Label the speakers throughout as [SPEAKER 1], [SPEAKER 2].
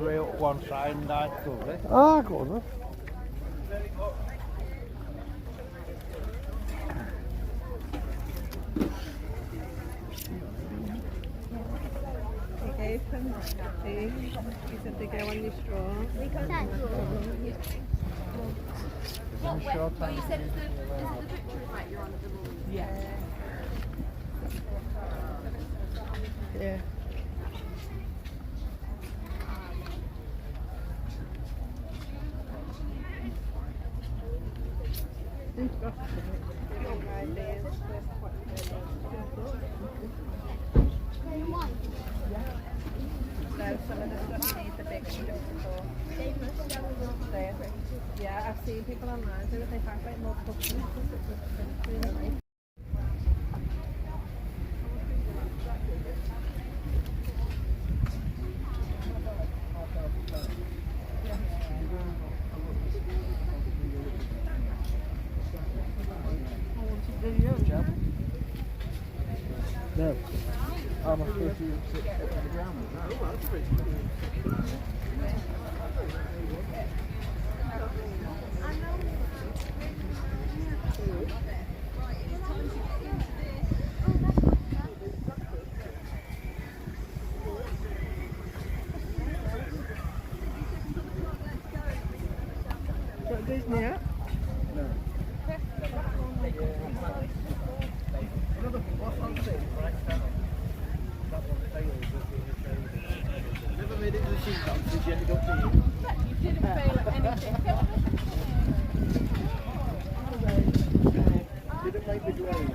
[SPEAKER 1] Way up one side and I cover it.
[SPEAKER 2] Ah, go on then.
[SPEAKER 3] Okay, from happy. You said they go on your straw.
[SPEAKER 4] Well, you said is it the butcher's right you're on at the moment?
[SPEAKER 3] Yeah. Yeah. Some of the stuff you need the big for. Yeah, I've seen people online do it. They find like multiple pieces. It's really nice.
[SPEAKER 2] No. How am I supposed to sit on the ground with that? Oh, that's pretty cool.
[SPEAKER 3] What Disney at?
[SPEAKER 2] No.
[SPEAKER 1] Never made it to the sheep dance, did you end up to you?
[SPEAKER 4] You didn't fail at anything.
[SPEAKER 1] Didn't make the grade.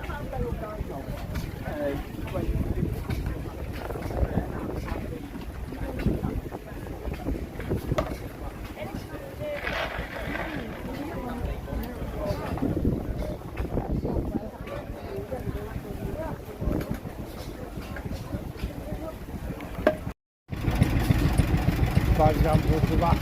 [SPEAKER 2] For example, to that.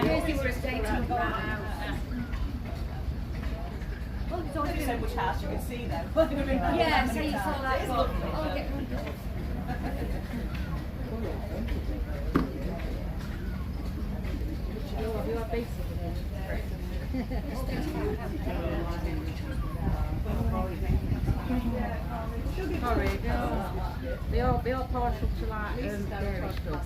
[SPEAKER 4] Thursday we're staying till about
[SPEAKER 5] So much house you can see then.
[SPEAKER 4] yeah, so you saw that. I'll get one.
[SPEAKER 3] Sorry, they all partial to like dairy stuff.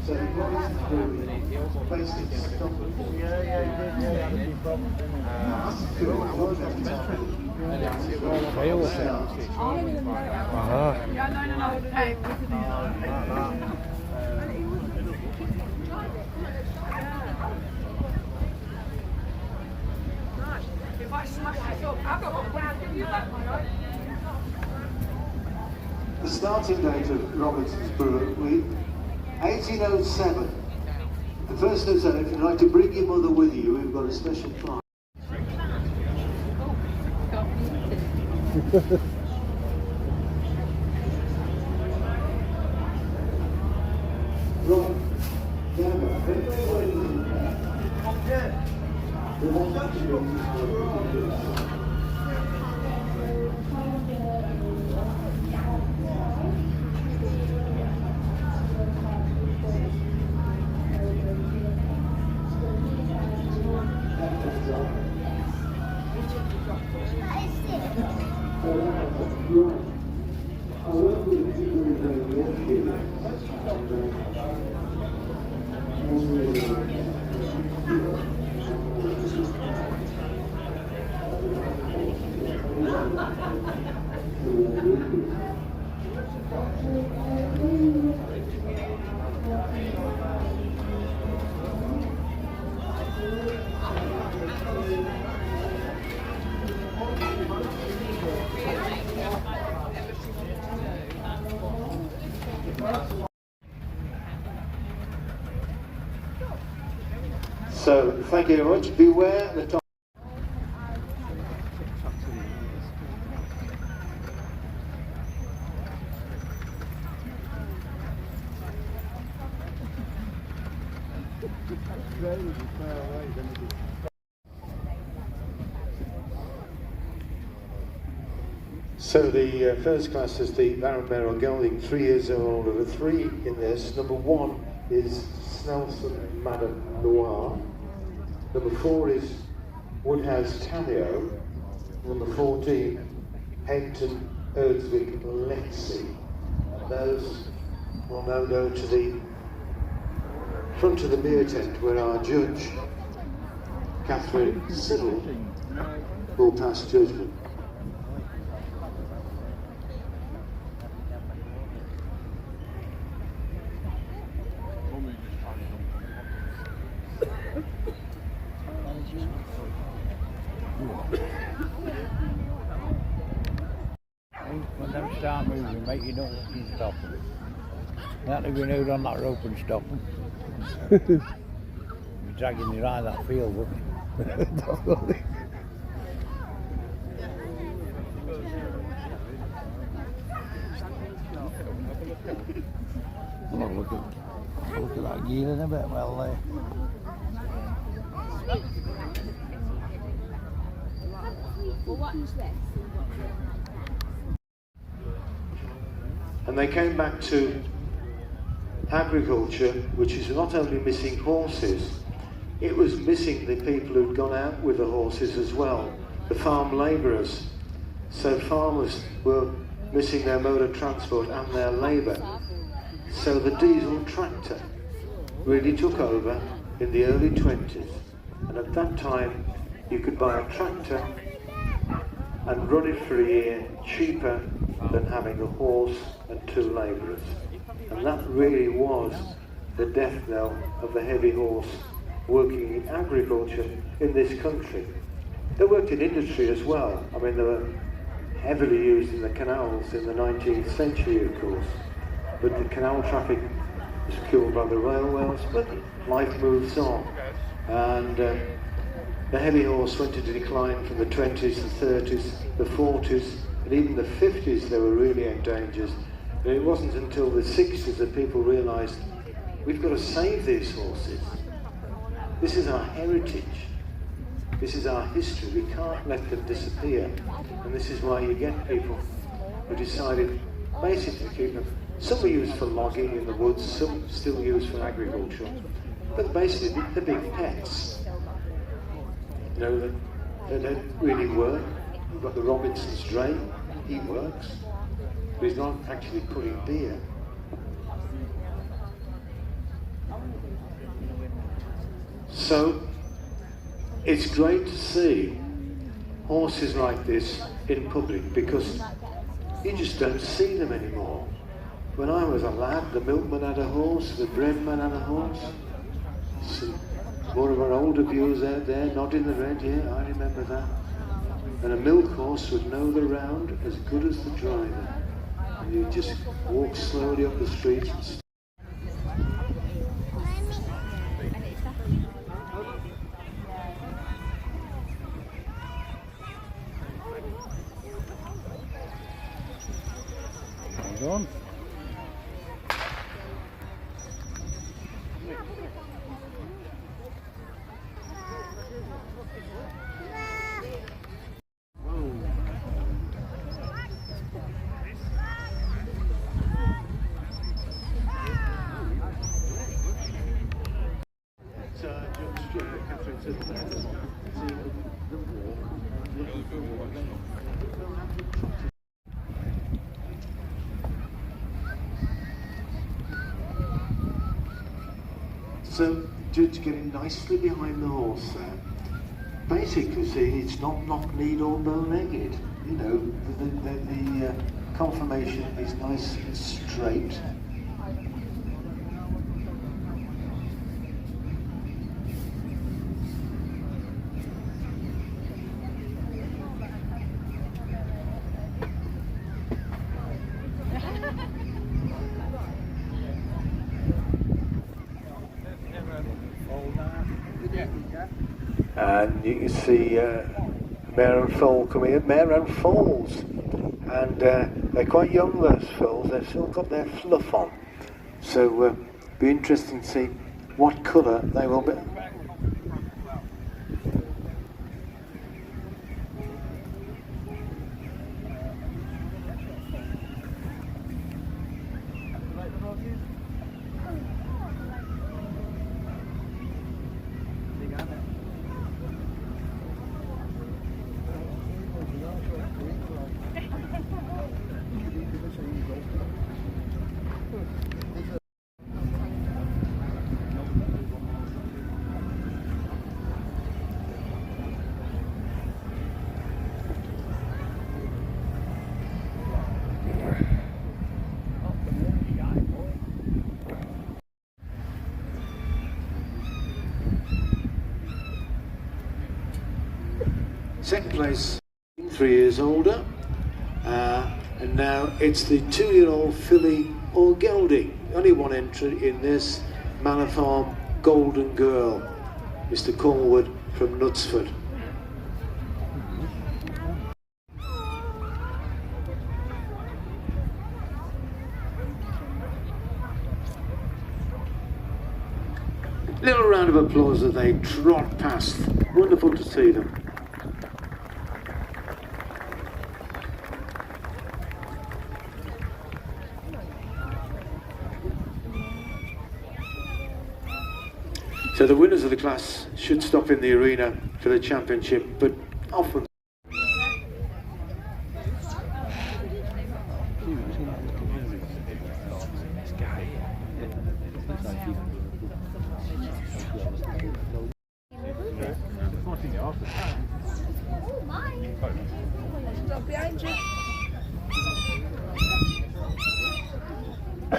[SPEAKER 6] So the Robinson's Brewery, based in Scotland.
[SPEAKER 2] Yeah, he did,
[SPEAKER 5] If I smash this up, I've got one brand give you that one, right?
[SPEAKER 6] The starting date of Robinson's Brewery, 1807. The first note said, if you'd like to bring your mother with you, we've got a special prize. Right, So, thank you very much. Beware the top. So the first class is the Baron Merrill Gelding, 3 years old. There are 3 in this. Number 1 is Snelson Madame Noir. Number 4 is Woodhouse Tamio. Number 14, Hampton Erdswick Lexi. Those will now go to the front of the beer tent where our judge, Catherine Siddle, will pass judgment.
[SPEAKER 2] When them start moving, mate, you don't want to stop them. You have to go out on that rope and stop them. You're dragging your eye that field up. Definitely. Look at that gear in a bit well there.
[SPEAKER 6] And they came back to agriculture, which is not only missing horses, it was missing the people who'd gone out with the horses as well, the farm labourers. So farmers were missing their mode of transport and their labour. So the diesel tractor really took over in the early 20s. And at that time, you could buy a tractor and run it for a year cheaper than having a horse and 2 labourers. And that really was the death knell of the heavy horse working in agriculture in this country. They worked in industry as well. I mean, they were heavily used in the canals in the 19th century, of course. But the canal traffic was killed by the railways, but life moves on. And the heavy horse went into decline from the 20s, the 30s, the 40s, and even the 50s they were really endangered. And it wasn't until the 60s that people realised, we've got to save these horses. This is our heritage. This is our history. We can't let them disappear. And this is why you get people who decided basically to keep them. Some were used for logging in the woods, some still used for agriculture. But basically, the big pets. You know, they don't really work. You've got the Robinson's dray, he works, but he's not actually putting beer. So, it's great to see horses like this in public because you just don't see them anymore. When I was a lad, the milkman had a horse, the breadman had a horse. Some more of our older viewers out there nodding their head, yeah, I remember that. And a milk horse would know the round as good as the driver. And you just walk slowly up the street and
[SPEAKER 2] Hold on.
[SPEAKER 6] So, Judge getting nicely behind the horse there. Basically, see, it's not knock-kneed or bow-legged. You know, the conformation is nice and straight. And you can see mare and foal coming in, mare and foals. And they're quite young, those foals, they've still got their fluff on. So be interesting to see what colour they will be. Second place, 3 years older, and now it's the 2-year-old filly or gelding. Only one entry in this, Manor Farm Golden Girl, Mr. Cornwood from Knutsford. Little round of applause as they trot past. Wonderful to see them. So the winners of the class should stop in the arena for the championship, but often
[SPEAKER 3] Behind you.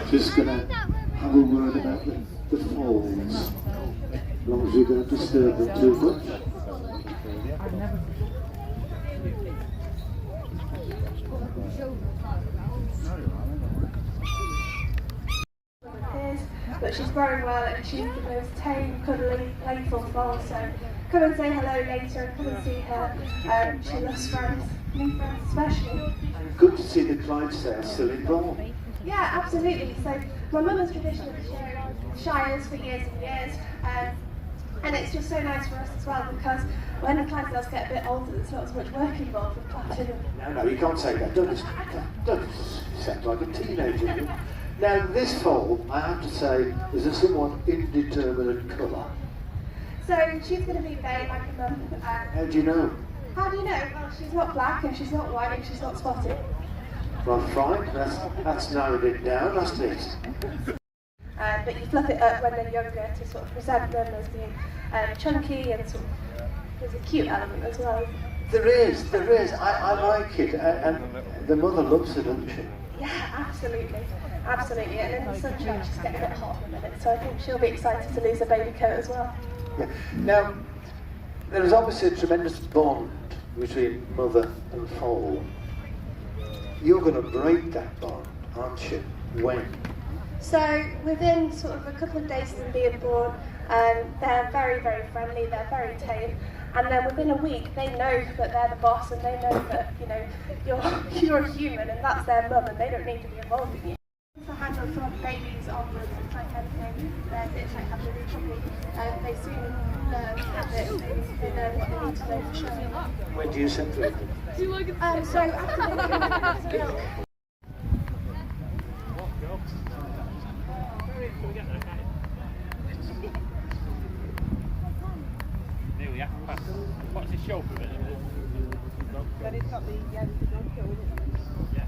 [SPEAKER 6] just going to have a word about the falls. As long as we don't disturb them too much.
[SPEAKER 3] But she's growing well and she's the most tame, cuddly, playful foal, so come and say hello later and come and see her. She loves friends, new friends especially.
[SPEAKER 6] Good to see the Clydesdale still involved.
[SPEAKER 3] Yeah, absolutely. So my mum has traditionally shared shires for years and years, and it's just so nice for us as well because when the Clydesdales get a bit older, there's not as much work involved with planting.
[SPEAKER 6] No, you can't say that. Don't sound like a teenager. Now, this foal, I have to say, is a somewhat indeterminate colour.
[SPEAKER 3] So she's going to be bay like a mum.
[SPEAKER 6] How do you know?
[SPEAKER 3] How do you know? Well, she's not black and she's not white and she's not spotted.
[SPEAKER 6] Well, fine, that's narrowed it down, hasn't it?
[SPEAKER 3] But you fluff it up when they're younger to sort of present them as being chunky and sort of, there's a cute element as well.
[SPEAKER 6] There is. I like it, and the mother loves it, doesn't she?
[SPEAKER 3] Yeah, absolutely. And in the sunshine she's getting a bit hot in a minute, so I think she'll be excited to lose her baby coat as well.
[SPEAKER 6] Yeah. Now, there is obviously a tremendous bond between mother and foal. You're going to break that bond, aren't you? When?
[SPEAKER 3] So within sort of a couple of days of them being born, they're very, very friendly, they're very tame, and then within a week they know that they're the boss and they know that, you know, you're a human and that's their mum and they don't need to be involved in you. To handle from babies onwards, it's like anything, it's like having a puppy, and they soon learn habits, they learn what they need to know for sure.
[SPEAKER 6] When do you separate them?
[SPEAKER 3] So after they milk,
[SPEAKER 1] What's his show for it?
[SPEAKER 2] But it's got the dog kill, isn't it?
[SPEAKER 1] Yeah.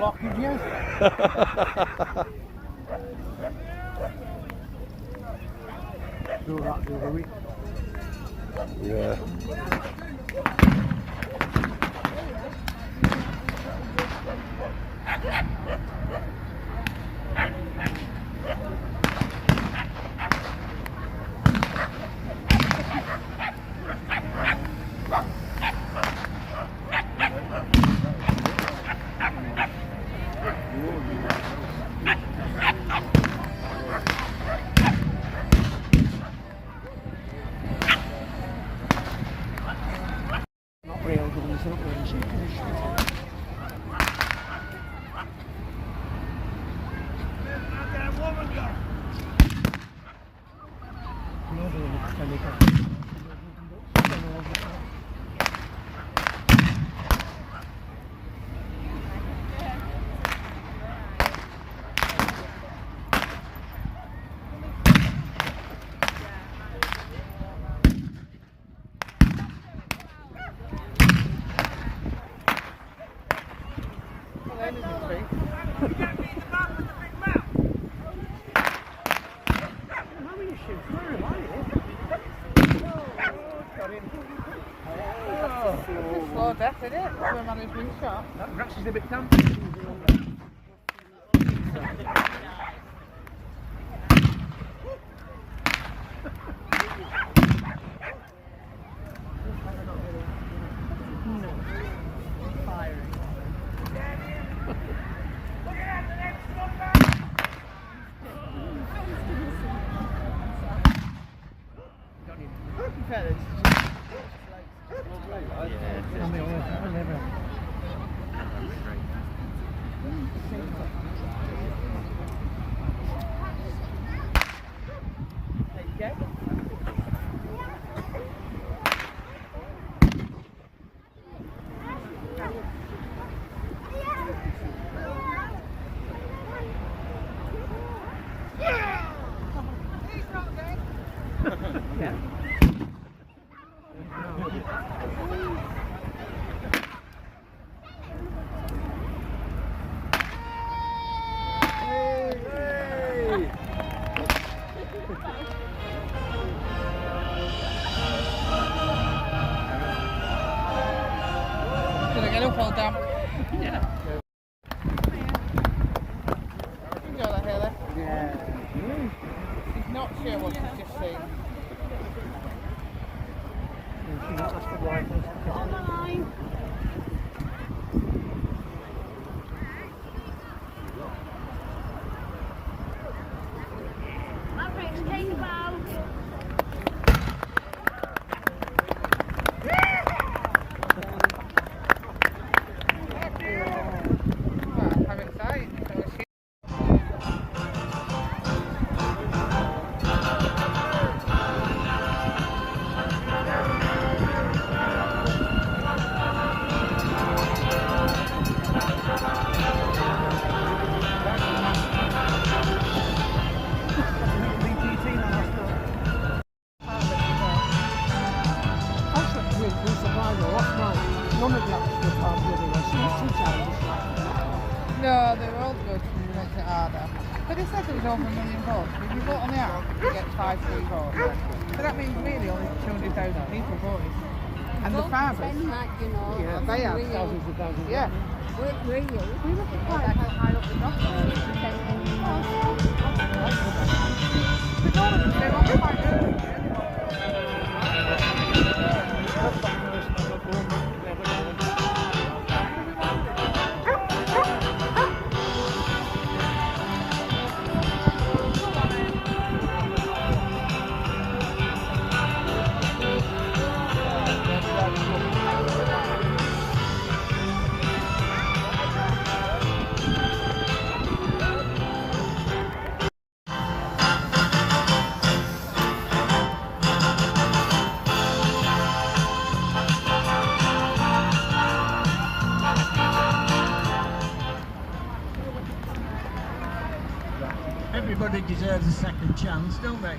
[SPEAKER 2] blockage, yes. Do that the other week.
[SPEAKER 7] Yeah.
[SPEAKER 2] Not real good, it's not really shit.
[SPEAKER 5] Slow death, isn't it? When man is being shot.
[SPEAKER 2] That grass is a bit damp.
[SPEAKER 5] Did I get up all damp?
[SPEAKER 2] Yeah.
[SPEAKER 5] Enjoy that, Haley.
[SPEAKER 2] Yeah.
[SPEAKER 5] She's not sure what she's just seen.
[SPEAKER 2] That's the right.
[SPEAKER 5] Well, how exciting. So she
[SPEAKER 2] None of the other stuff are bloody well. Sometimes it's like
[SPEAKER 5] No, they were all good and it makes it harder. But it said there was over 1 million votes. If you vote on the app, you get 5 free votes. So that means really only 200,000 people voted. And the farmers,
[SPEAKER 2] yeah, they have thousands and thousands.
[SPEAKER 5] yeah.
[SPEAKER 4] We were quite high up the rock.
[SPEAKER 5] But all of them, they were quite good.
[SPEAKER 2] That's not the first time I've gone there, but everybody deserves a second chance, don't they?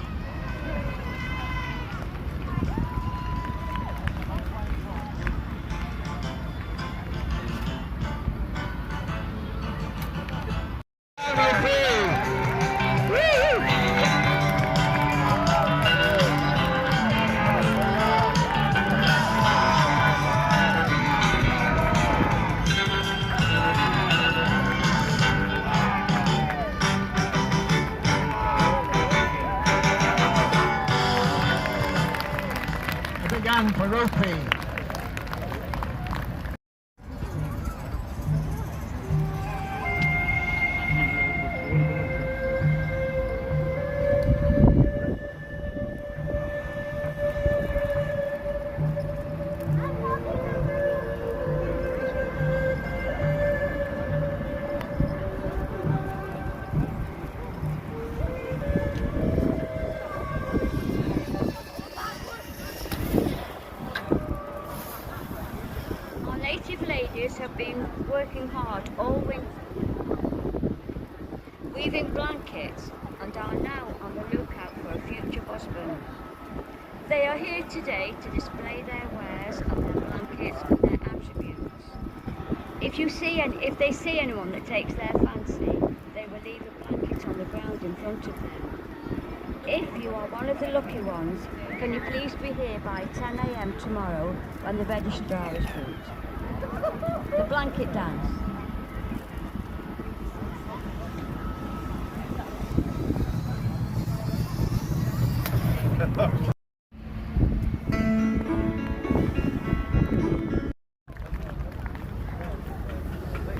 [SPEAKER 2] big hand for Opie.
[SPEAKER 8] Native ladies have been working hard all winter, weaving blankets, and are now on the lookout for a future husband. They are here today to display their wares and their blankets and their attributes. If they see anyone that takes their fancy, they will leave a blanket on the ground in front of them. If you are one of the lucky ones, can you please be here by 10 AM tomorrow when the registrar is booked? The blanket dance.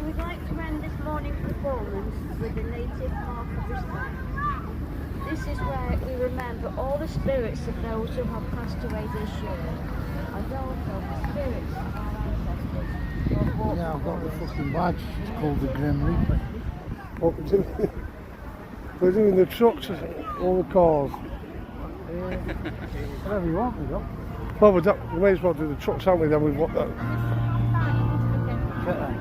[SPEAKER 8] We'd like to end this morning's performance with the native mark of respect. This is where we remember all the spirits of those who have passed away this year, and also the spirits of our ancestors.
[SPEAKER 2] Yeah, I've got the fucking badge. It's called the Grim Reaper.
[SPEAKER 7] What we're doing the trucks, all the cars.
[SPEAKER 2] Whatever you want, we got.
[SPEAKER 7] Well, we may as well do the trucks, haven't we? Then we've got that.
[SPEAKER 2] Get that.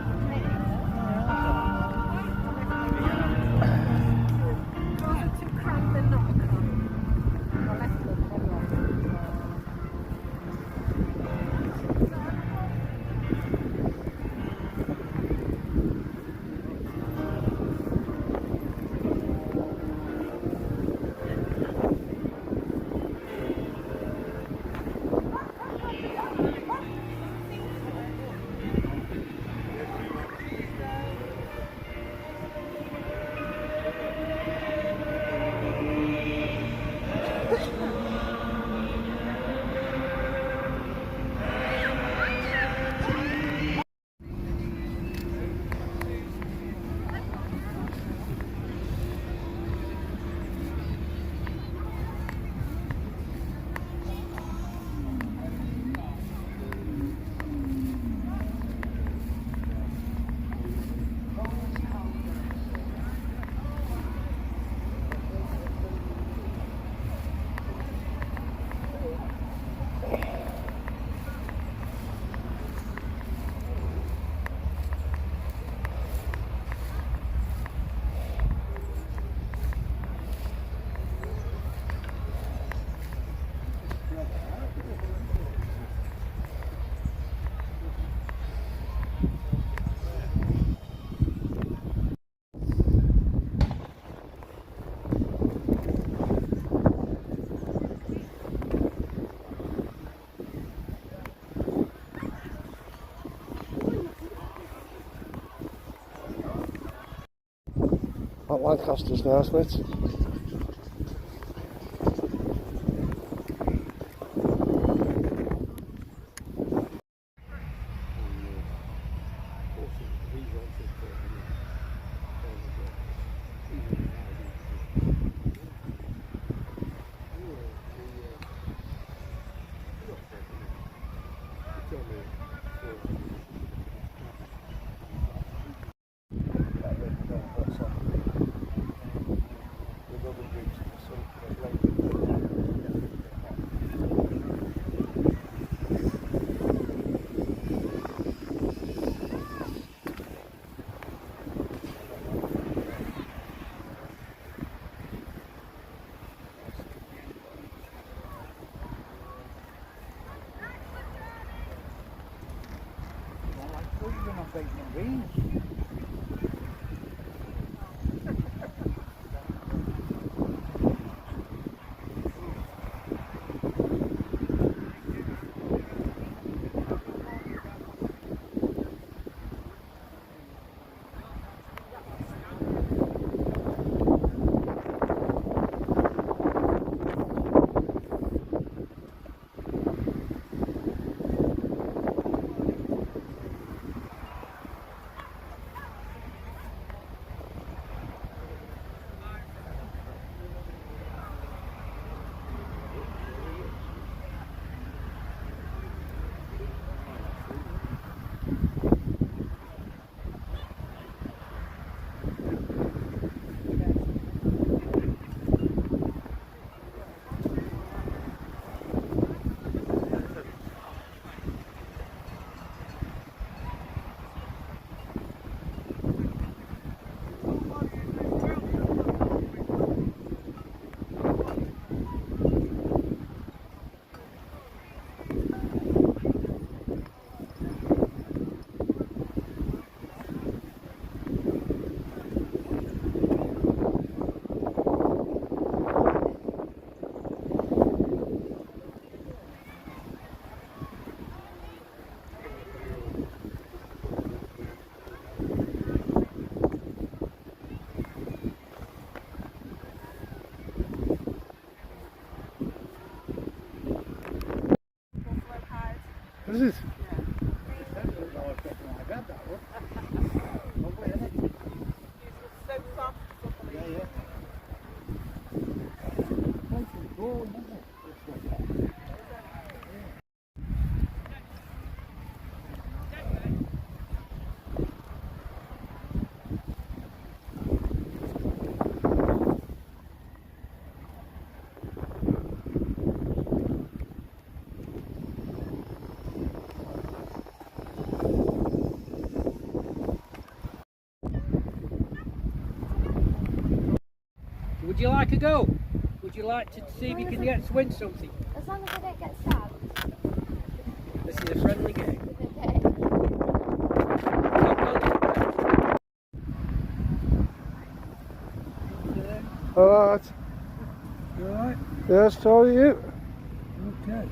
[SPEAKER 7] At Lancaster's now, Smith. Is it?
[SPEAKER 1] Would you like a go? Would you like to see if you can get to win something?
[SPEAKER 4] As long as I don't get stabbed.
[SPEAKER 1] This is a friendly game.
[SPEAKER 7] Alright.
[SPEAKER 1] You alright?
[SPEAKER 7] Yes, sorry you.
[SPEAKER 1] Okay.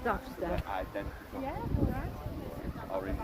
[SPEAKER 8] Gosh,
[SPEAKER 9] they're identical.
[SPEAKER 8] yeah, alright.
[SPEAKER 9] Orange.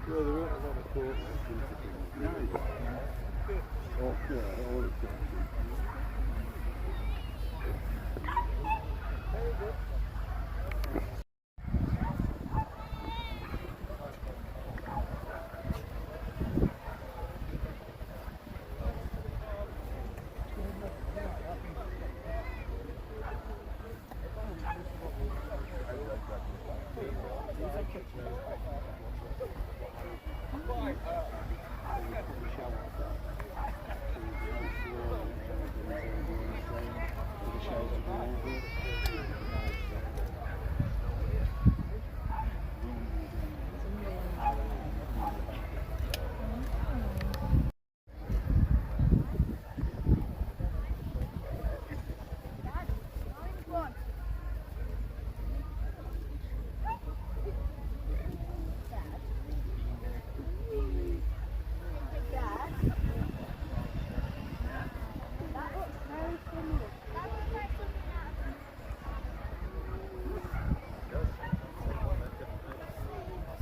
[SPEAKER 7] Yeah, there weren't a lot of court. Oh, yeah, all it's got.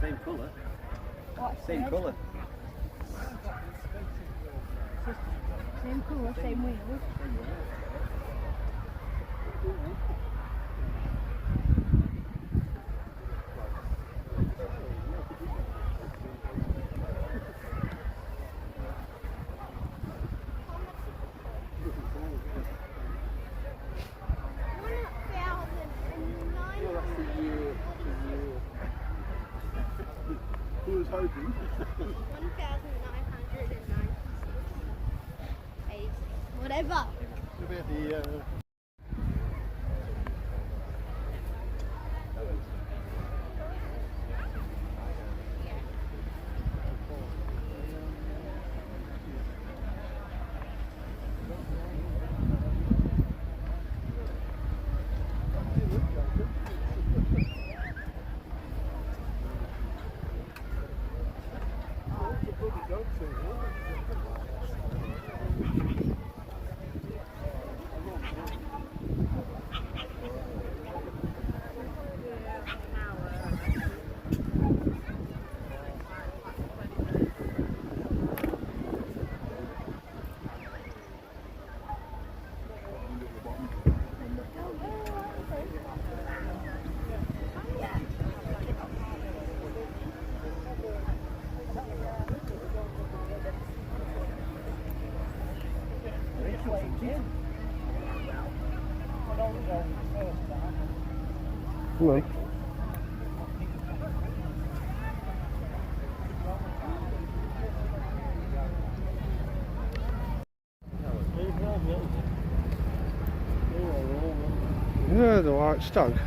[SPEAKER 1] Same colour. Same colour.
[SPEAKER 4] Same colour, same wheels.
[SPEAKER 7] Who was hoping?
[SPEAKER 4] 1,996. Whatever.
[SPEAKER 7] What about the
[SPEAKER 2] Hello.
[SPEAKER 7] white stag.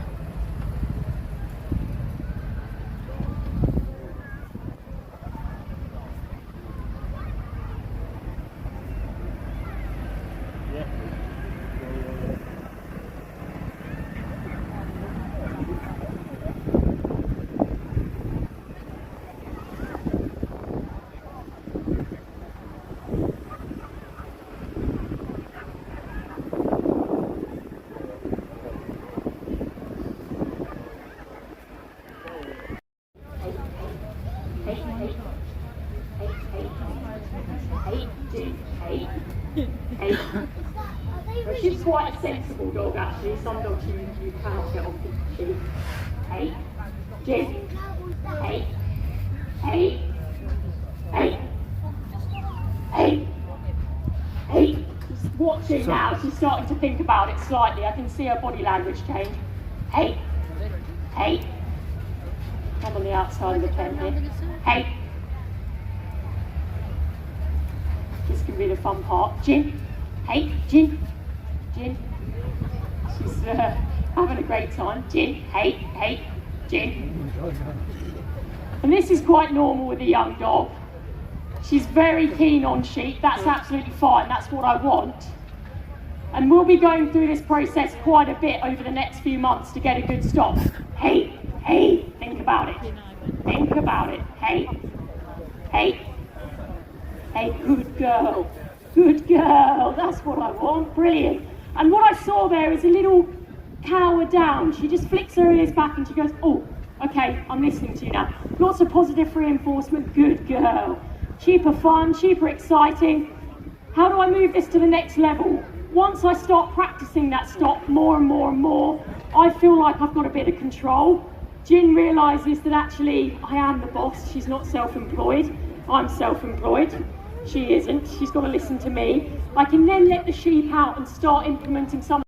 [SPEAKER 9] She's quite a sensible dog actually. Some dogs you cannot get off the sheet. Hey, Jim. Hey, hey, hey, hey, hey. She's watching now. She's starting to think about it slightly. I can see her body language change. Hey, hey. I'm on the outside of the pen here. Hey. This can be the fun part. Jim. Hey, Jim. Jim. She's having a great time. Jim. Hey, hey, Jim. And this is quite normal with a young dog. She's very keen on sheep. That's absolutely fine. That's what I want. And we'll be going through this process quite a bit over the next few months to get a good stop. Hey, hey, think about it. Think about it. Hey, hey. Hey, good girl. Good girl. That's what I want. Brilliant. And what I saw there is a little cower down. She just flicks her ears back and she goes, oh, okay, I'm listening to you now. Lots of positive reinforcement. Good girl. Sheep are fun. Sheep are exciting. How do I move this to the next level? Once I start practicing that stop more and more and more, I feel like I've got a bit of control. Jin realises that actually I am the boss. She's not self-employed. I'm self-employed. She isn't. She's got to listen to me. I can then let the sheep out and start implementing some.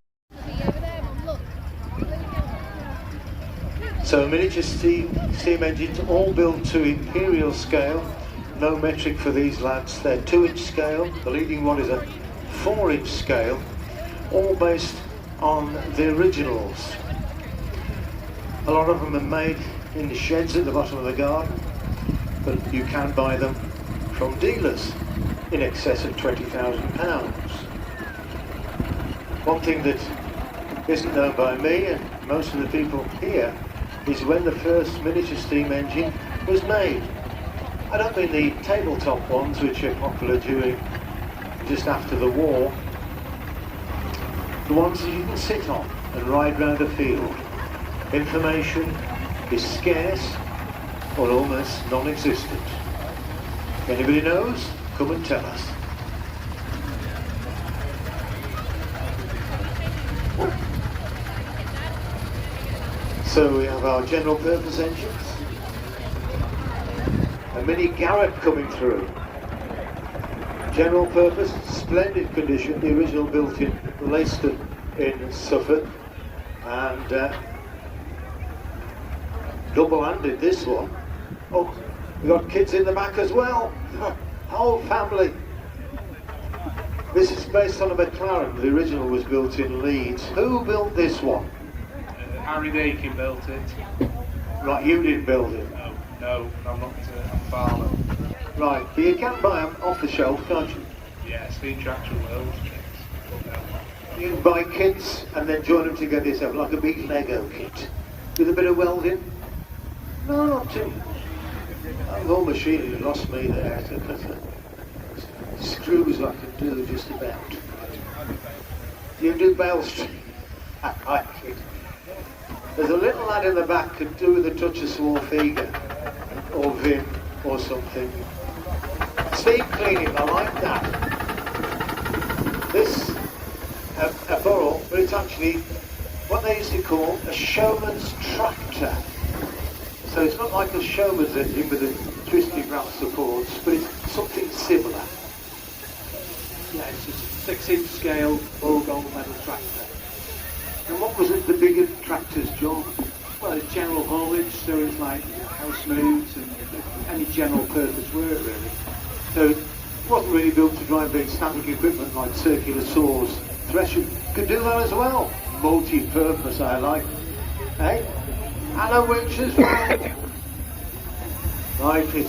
[SPEAKER 6] So miniature steam engines, all built to imperial scale. No metric for these lads. They're 2-inch scale. The leading one is a 4-inch scale. All based on the originals. A lot of them are made in the sheds at the bottom of the garden, but you can buy them from dealers in excess of £20,000. One thing that isn't known by me and most of the people here is when the first miniature steam engine was made. I don't mean the tabletop ones which are popular during just after the war. The ones that you can sit on and ride round a field. Information is scarce or almost non-existent. Anybody knows? Come and tell us. So we have our general purpose engines. A mini Garrett coming through. General purpose, splendid condition, the original built in Leicester in Suffolk. And double-handed this one. Oh, we've got kids in the back as well. Whole family. This is based on a McLaren. The original was built in Leeds. Who built this one?
[SPEAKER 10] Harry Dakin built it.
[SPEAKER 6] Right, you didn't build it?
[SPEAKER 10] No, I'm not a farmer.
[SPEAKER 6] Right, but you can buy them off the shelf, can't you?
[SPEAKER 10] Yeah, it's the Interaction World kits.
[SPEAKER 6] You can buy kits and then join them together yourself, like a big Lego kit. With a bit of welding? No, not too. The whole machine has lost me there. Screws I can do just about. You do Bell Street? I kid. There's a little lad in the back could do with a touch of Swarfiga or Vim or something. Steam cleaning, I like that. This, a burrow, but it's actually what they used to call a showman's tractor. So it's not like a showman's engine with the twisty wrap supports, but it's something similar.
[SPEAKER 2] Yeah, it's a 6-inch scale all gold medal tractor.
[SPEAKER 6] And what was it, the bigger tractor's job?
[SPEAKER 2] Well, it's general haulage, so it's like house moves and any general purpose work really.
[SPEAKER 6] So it wasn't really built to drive big static equipment like circular saws. Threshing could do that as well. multi-purpose, I like. Hey? And a winch as well. Like it.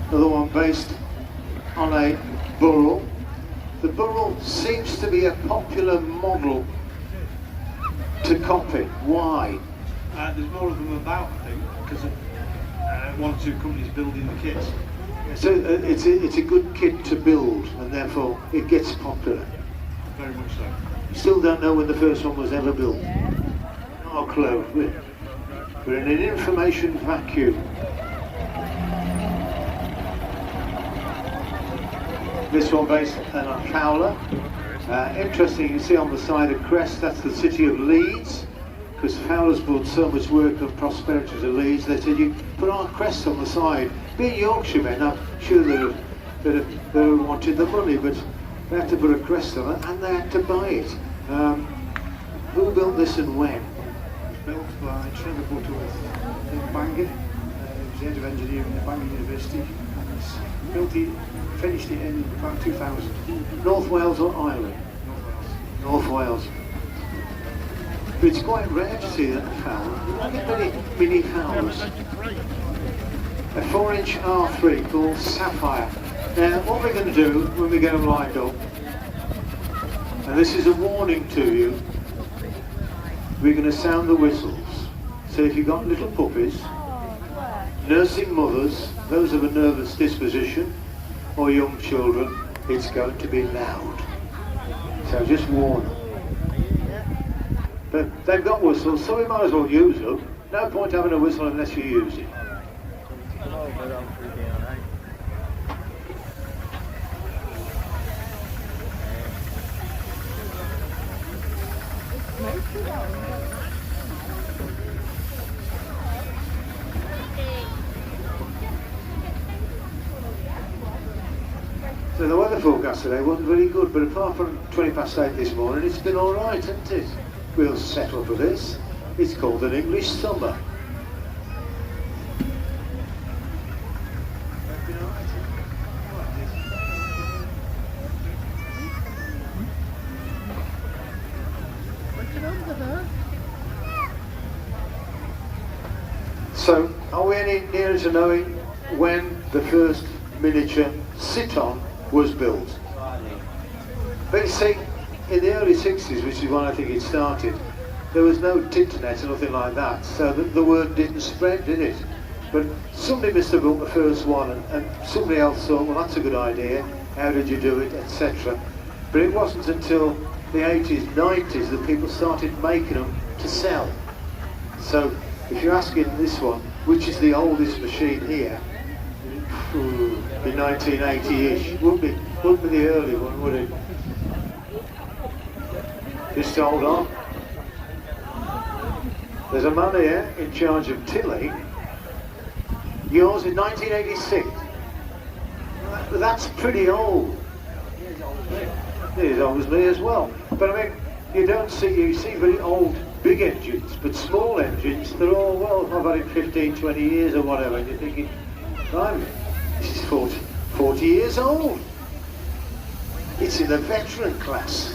[SPEAKER 6] Another one based on a burrell. The burrell seems to be a popular model to copy. Why?
[SPEAKER 2] There's more of them about, I think, because of one or two companies building the kits.
[SPEAKER 6] So it's a good kit to build, and therefore it gets popular.
[SPEAKER 2] Very much so.
[SPEAKER 6] Still don't know when the first one was ever built. Not a clue. We're in an information vacuum. This one based on a Fowler. Interesting, you see on the side of crest, that's the city of Leeds, because Fowler's brought so much work and prosperity to Leeds. They said, you put our crest on the side. Being Yorkshiremen, I'm sure they wanted the money, but they had to put a crest on it and they had to buy it. Who built this and when?
[SPEAKER 2] It was built by Trevor Butterworth in Bangor. He was the head of engineering at Bangor University. Finished it in about 2000.
[SPEAKER 6] North Wales or Ireland? North Wales. But it's quite rare to see that Fowler. You don't get many mini Fowlers. A 4-inch R3 called Sapphire. Now, what we're going to do when we get them lined up, and this is a warning to you, we're going to sound the whistles. So if you've got little puppies, nursing mothers, those of a nervous disposition, or young children, it's going to be loud. So just warn them. But they've got whistles, so we might as well use them. No point having a whistle unless you use it. So the weather forecast today wasn't very good, but apart from 8:20 this morning, it's been all right, hasn't it? We'll settle for this. It's called an English summer. So, are we any nearer to knowing when the first miniature sit-on was built? But you see, in the early 60s, which is when I think it started, there was no internet or nothing like that, so the word didn't spread, did it? But somebody must have built the first one, and somebody else thought, well, that's a good idea, how did you do it, etc. But it wasn't until the 80s, 90s that people started making them to sell. So, if you're asking this one, which is the oldest machine here, be 1980-ish. Wouldn't be the early one, would it? Just hold on. There's a man here in charge of Tilly. Yours in 1986. That's pretty old. It is old as me as well. But I mean, you see very old big engines, but small engines, they're all, well, I've had it 15, 20 years or whatever, and you're thinking, blimey, this is 40 years old. It's in the veteran class.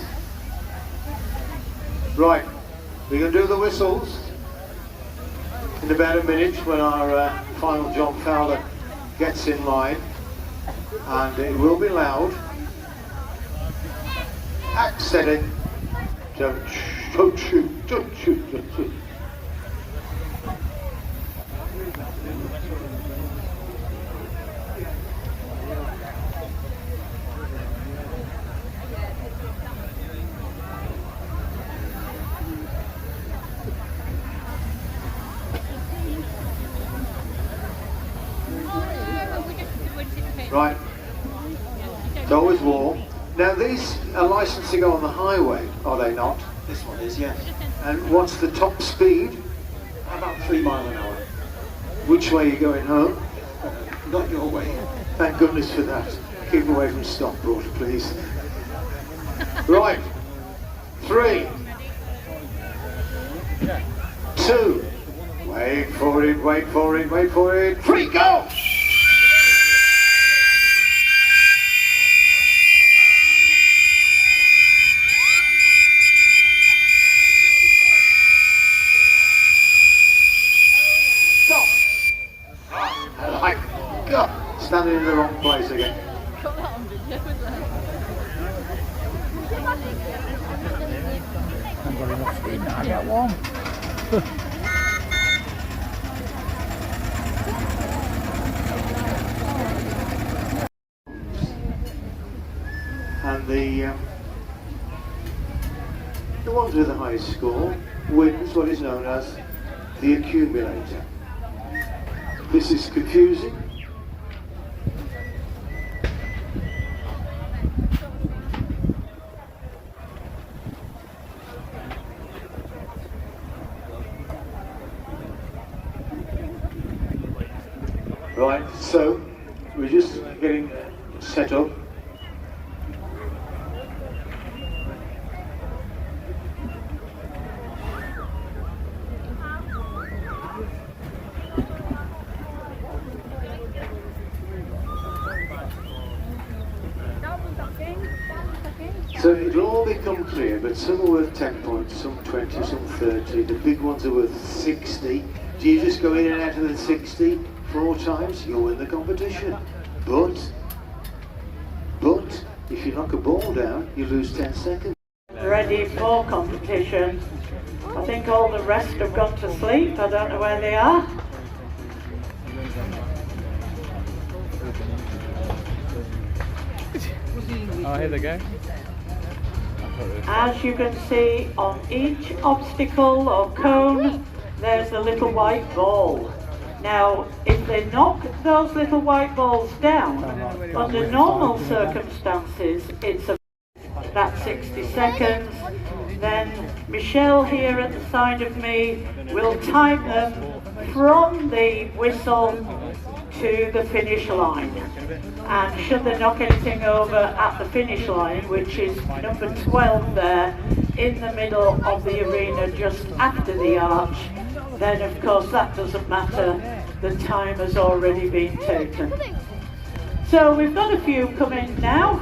[SPEAKER 6] Right, we're going to do the whistles in about a minute when our final John Fowler gets in line, and it will be loud. Act steady. Don't shoot, don't shoot, don't shoot. Right, it's always warm. Now these are licensed to go on the highway, are they not?
[SPEAKER 2] This one is, yes.
[SPEAKER 6] And what's the top speed?
[SPEAKER 2] About 3 miles an hour.
[SPEAKER 6] Which way are you going home?
[SPEAKER 2] Not your way.
[SPEAKER 6] Thank goodness for that. Keep away from Stockport, please. Right, 3, 2, wait for it, wait for it, wait for it, 3, go!
[SPEAKER 5] I've got enough steam now, I get warm.
[SPEAKER 6] And the ones with the highest score wins what is known as the accumulator. This is confusing. Right, so we're just getting set up. So it'll all become clear, but some are worth 10 points, some 20, some 30. The big ones are worth 60. Do you just go in and out of the 60 4 times? You'll win the competition. But if you knock a ball down, you lose 10 seconds.
[SPEAKER 11] Ready for competition. I think all the rest have gone to sleep. I don't know where they are.
[SPEAKER 2] Oh, here they go.
[SPEAKER 11] As you can see, on each obstacle or cone, there's a little white ball. Now, if they knock those little white balls down, under normal circumstances, that's 60 seconds. Then Michelle here at the side of me will time them from the whistle to the finish line. And should they knock anything over at the finish line, which is number 12 there, in the middle of the arena just after the arch, then of course that doesn't matter, the time has already been taken. So we've got a few coming now,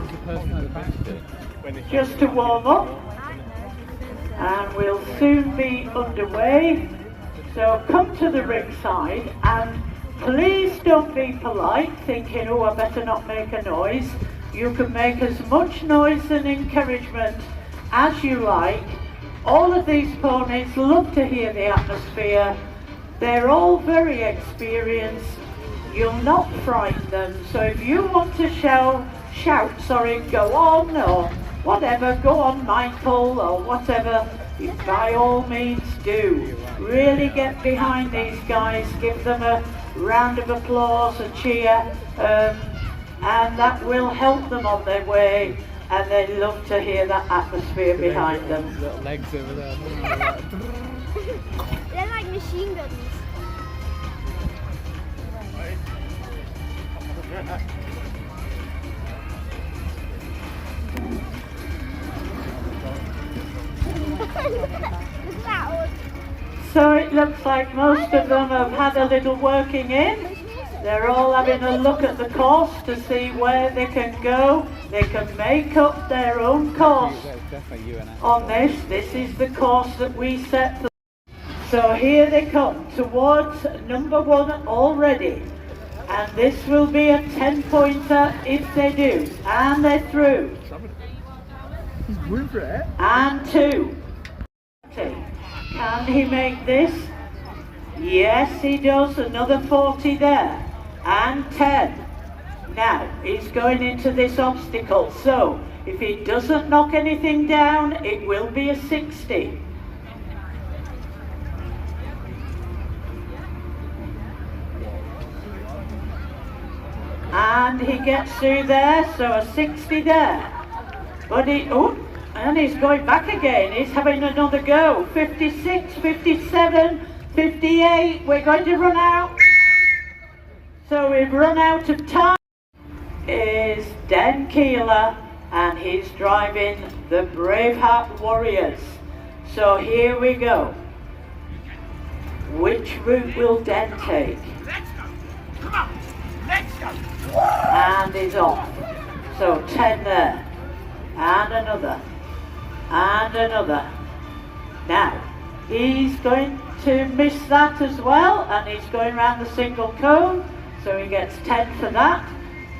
[SPEAKER 11] just to warm up, and we'll soon be underway. So come to the ringside and please don't be polite, thinking, oh, I better not make a noise. You can make as much noise and encouragement as you like. All of these ponies love to hear the atmosphere. They're all very experienced. You'll not frighten them. So if you want to shout, go on, or whatever, go on, Michael, or whatever, by all means do. Really get behind these guys, give them a round of applause, a cheer, and that will help them on their way, and they love to hear that atmosphere behind them.
[SPEAKER 2] Little legs over there.
[SPEAKER 4] They're like machine guns.
[SPEAKER 11] So it looks like most of them have had a little working in. They're all having a look at the course to see where they can go. They can make up their own course on this. This is the course that we set for. So here they come towards number 1 already. And this will be a 10-pointer if they do. And they're through. And 2. Can he make this? Yes, he does. Another 40 there. And 10. Now, he's going into this obstacle. So, if he doesn't knock anything down, it will be a 60. And he gets through there, so a 60 there. But and he's going back again. He's having another go. 56, 57, 58. We're going to run out. So we've run out of time. Is Dan Keeler, and he's driving the Braveheart Warriors. So here we go. Which route will Dan take?
[SPEAKER 1] Let's go. Come on. Let's go.
[SPEAKER 11] And he's off. So 10 there. And another. And another. Now, he's going to miss that as well, and he's going around the single cone, so he gets 10 for that.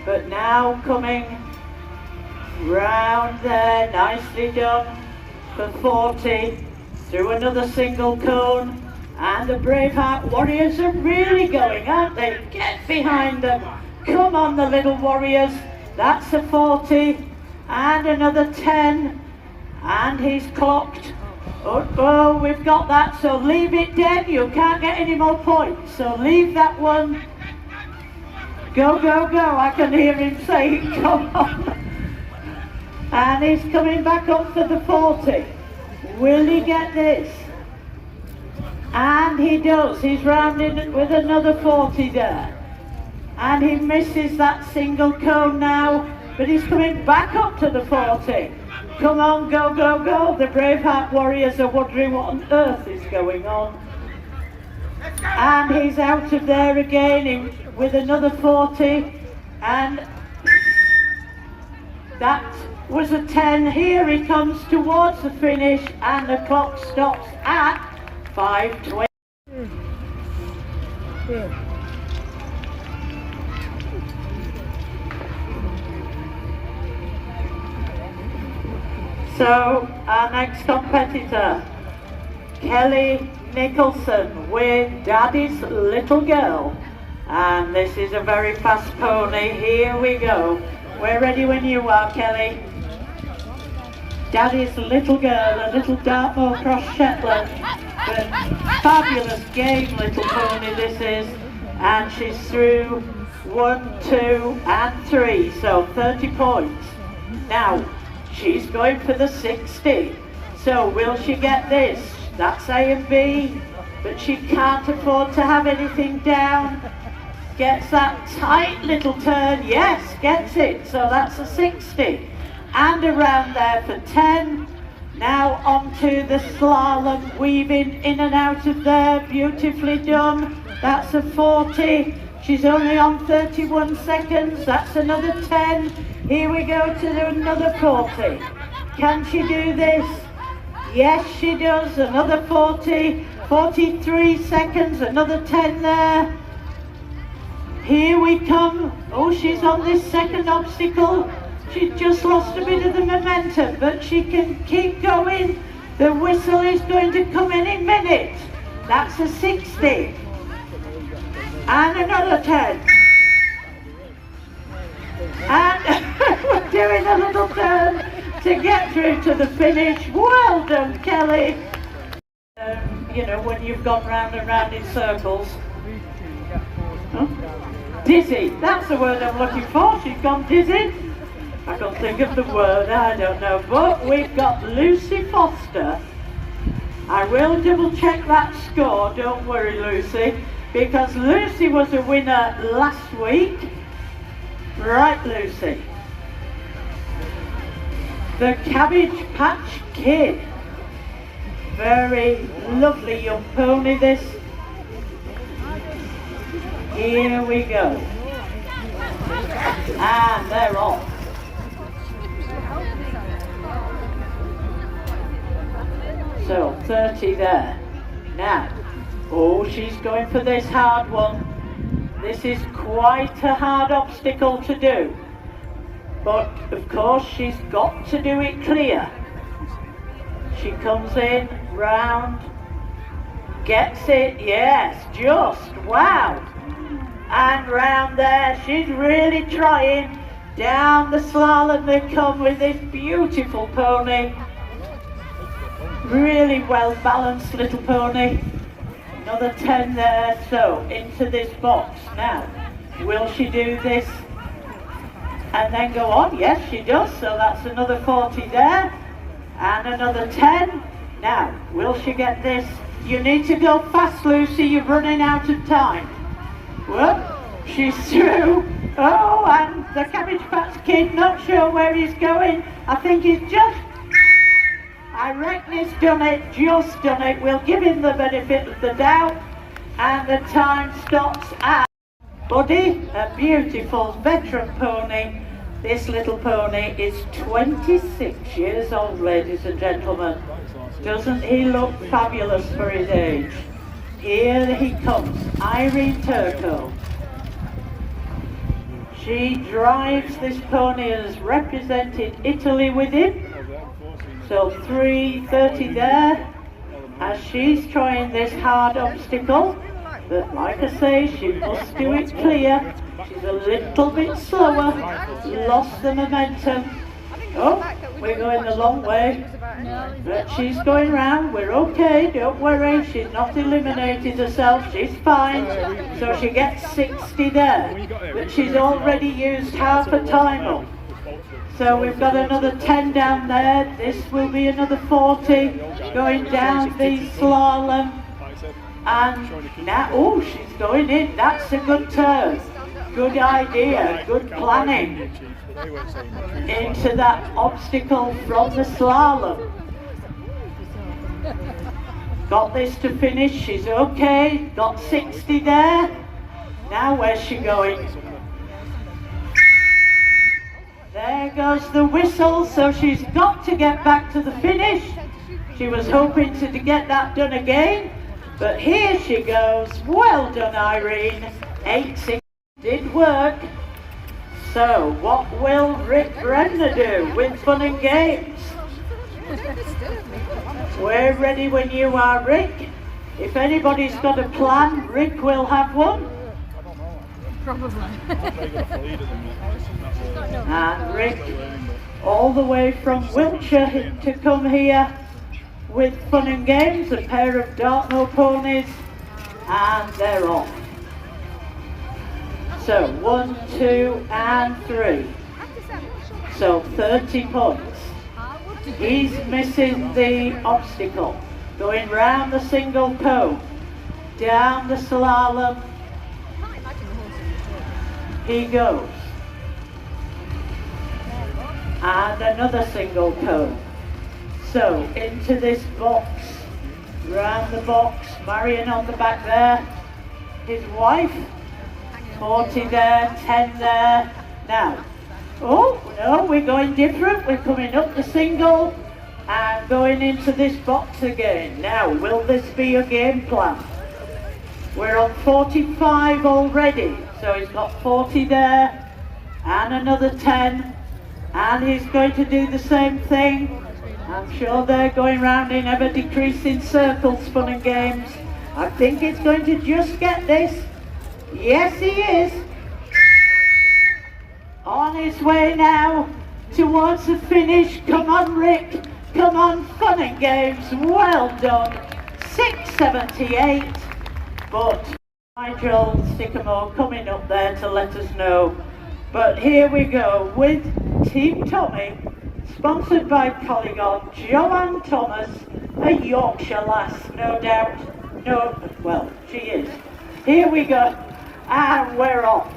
[SPEAKER 11] But now coming round there, nicely done for 40. through another single cone, and the Braveheart Warriors are really going, aren't they? Get behind them. Come on, the little warriors. That's a 40, and another 10, and he's clocked. Oh, we've got that, so leave it dead. You can't get any more points, so leave that one. Go, go, go. I can hear him saying, come on. And he's coming back up for the 40. Will he get this? And he does. He's rounding with another 40 there. And he misses that single cone now, but he's coming back up to the 40. Come on, go, go, go. The Braveheart Warriors are wondering what on earth is going on. And he's out of there again with another 40. And that was a 10. Here he comes towards the finish, and the clock stops at 5:20. So our next competitor, Kelly Nicholson with Daddy's Little Girl, and this is a very fast pony. Here we go. We're ready when you are, Kelly. Daddy's Little Girl, a little Dartmoor Cross Shetland, but fabulous game little pony this is, and she's through 1, 2 and 3, so 30 points. Now she's going for the 60, so will she get this? That's A and B, but she can't afford to have anything down. Gets that tight little turn, yes, gets it, so that's a 60. And around there for 10. Now onto the slalom, weaving in and out of there, beautifully done. That's a 40. She's only on 31 seconds, that's another 10. Here we go to another 40. Can she do this? Yes, she does. Another 40. 43 seconds, another 10 there. Here we come. Oh, she's on this second obstacle. She just lost a bit of the momentum, but she can keep going. The whistle is going to come any minute. That's a 60. And another 10. And we're doing a little turn to get through to the finish. Well done, Kelly. You know, when you've gone round and round in circles. Huh? Dizzy, that's the word I'm looking for. She's gone dizzy. I can't think of the word, I don't know. But we've got Lucy Foster. I will double check that score, don't worry Lucy, because Lucy was a winner last week. Right, Lucy. The Cabbage Patch Kid. Very lovely young pony this. Here we go. And they're off. So 30 there. Now, oh, she's going for this hard one. This is quite a hard obstacle to do. But of course she's got to do it clear. She comes in, round, gets it, yes, just, wow. And round there, she's really trying. Down the slalom they come with this beautiful pony. Really well balanced little pony. Another 10 there, so into this box. Now, will she do this and then go on? Yes, she does, so that's another 40 there. And another 10. Now, will she get this? You need to go fast, Lucy, you're running out of time. Well, she's through. Oh, and the Cabbage Patch Kid, not sure where he's going. I think he's just, I reckon he's done it, just done it. We'll give him the benefit of the doubt. And the time stops at Buddy, a beautiful veteran pony. This little pony is 26 years old, ladies and gentlemen. Doesn't he look fabulous for his age? Here he comes, Irene Turco. She drives this pony and has represented Italy with him. So 3:30 there. as she's trying this hard obstacle. But like I say, she must do it clear. She's a little bit slower, lost the momentum. Oh, we're going the long way. But she's going round, we're okay, don't worry. She's not eliminated herself, she's fine. So she gets 60 there. But she's already used half a time up. So we've got another 10 down there. This will be another 40 going down the slalom. And now, oh, she's going in. That's a good turn. Good idea, good planning. Into that obstacle from the slalom. Got this to finish, she's okay. Got 60 there. Now where's she going? There goes the whistle, so she's got to get back to the finish. She was hoping to get that done again, but here she goes. Well done, Irene. 8-6 did work. So what will Rick Brenner do with fun and games? We're ready when you are, Rick. If anybody's got a plan, Rick will have one.
[SPEAKER 4] Probably.
[SPEAKER 11] And Rick, all the way from Wiltshire to come here with fun and games, a pair of Dartmoor ponies, and they're off. So 1, 2 and 3. So 30 points. He's missing the obstacle. Going round the single cone, down the slalom. He goes. And another single cone. So into this box, round the box, Marion on the back there, his wife, 40 there, 10 there. Now, oh no, we're going different, we're coming up the single and going into this box again. Now, will this be a game plan? We're on 45 already, so he's got 40 there and another 10. And he's going to do the same thing. I'm sure they're going round in ever decreasing circles, fun and games. I think it's going to just get this. Yes, he is. On his way now towards the finish. Come on, Rick. Come on, fun and games. Well done. 6:78. But Nigel Sycamore coming up there to let us know. But here we go with Team Tommy, sponsored by Polygon, Joanne Thomas, a Yorkshire lass, no doubt. No, well, she is. Here we go, and we're off.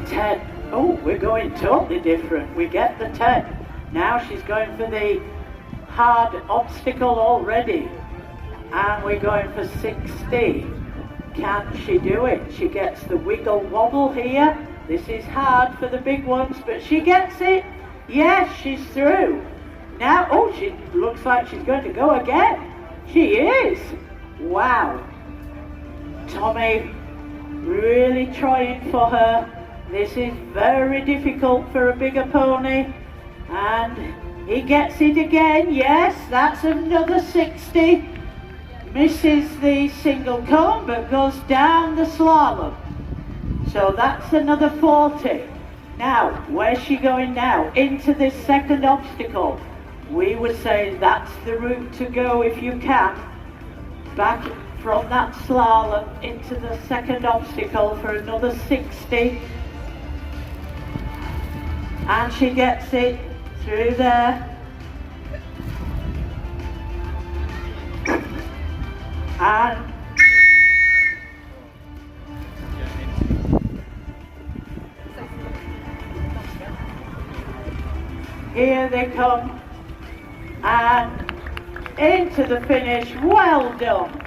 [SPEAKER 11] 10. Oh, we're going totally different. We get the 10. Now she's going for the hard obstacle already. And we're going for 60. Can she do it? She gets the wiggle wobble here. This is hard for the big ones, but she gets it. Yes, she's through. Now, oh, she looks like she's going to go again. She is. Wow. Tommy really trying for her. This is very difficult for a bigger pony. And he gets it again. Yes, that's another 60. Misses the single cone, but goes down the slalom. So that's another 40. Now, where's she going now? Into this second obstacle. We would say that's the route to go if you can. Back from that slalom into the second obstacle for another 60. And she gets it through there. And here they come and into the finish. Well done.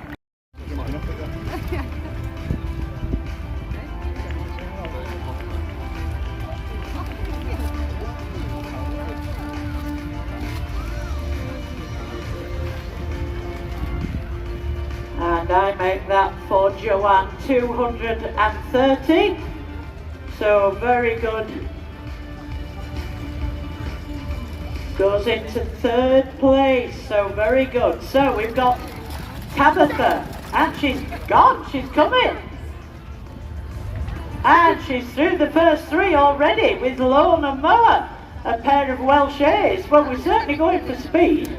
[SPEAKER 11] And I make that for Joanne 230. So very good. goes into 3rd place, so very good. So we've got Tabitha, and she's gone, she's coming. And she's through the first 3 already with Lorna Moore, a pair of Welsh A's. Well, we're certainly going for speed.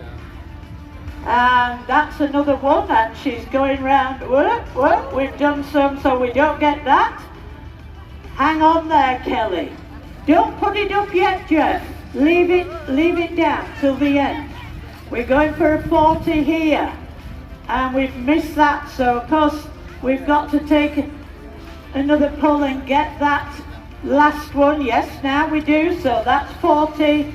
[SPEAKER 11] And that's another one, and she's going round. Whoop, we've done some, so we don't get that. Hang on there, Kelly. Don't put it up yet, Jeff. Leave it down till the end. We're going for a 40 here, and we've missed that, so of course we've got to take another pull and get that last one. Yes, now we do, so that's 40.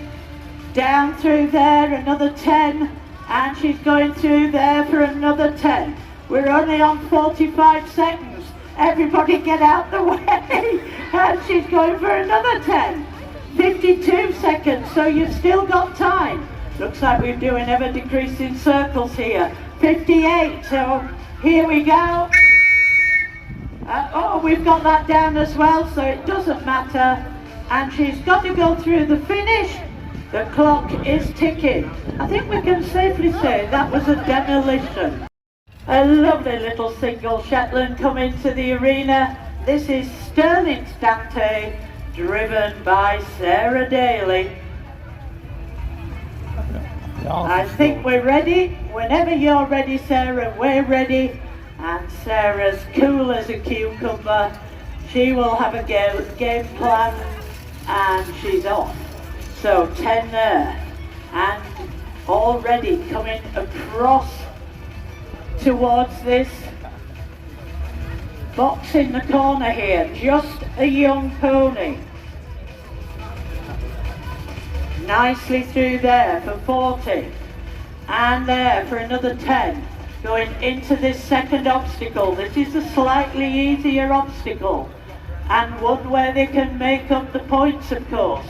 [SPEAKER 11] Down through there, another 10. And she's going through there for another 10. We're only on 45 seconds. Everybody get out the way. And she's going for another 10. 52 seconds, so you've still got time. Looks like we're doing ever decreasing circles here. 58, so here we go. Oh, we've got that down as well, so it doesn't matter. And she's got to go through the finish. The clock is ticking. I think we can safely say that was a demolition. A lovely little single Shetland coming to the arena. This is Sterling Stante, driven by Sarah Daly. I think we're ready. Whenever you're ready, Sarah, we're ready. And Sarah's cool as a cucumber. She will have a game plan, and she's off. So 10 there, and already coming across towards this box in the corner here, just a young pony. Nicely through there for 40, and there for another 10, going into this second obstacle. This is a slightly easier obstacle, and one where they can make up the points, of course.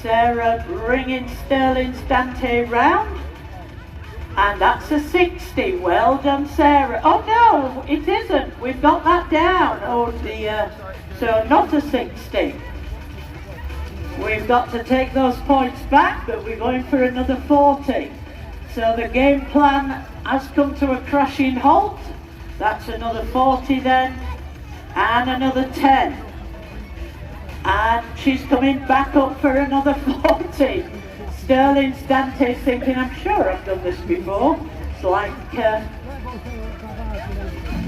[SPEAKER 11] Sarah bringing Sterling Stante round, and that's a 60. Well done, Sarah. Oh no, it isn't. We've got that down. Oh dear. So not a 60. We've got to take those points back, but we're going for another 40. So the game plan has come to a crashing halt. That's another 40 then, and another 10. And she's coming back up for another 40. Sterling Stante thinking, I'm sure I've done this before. It's like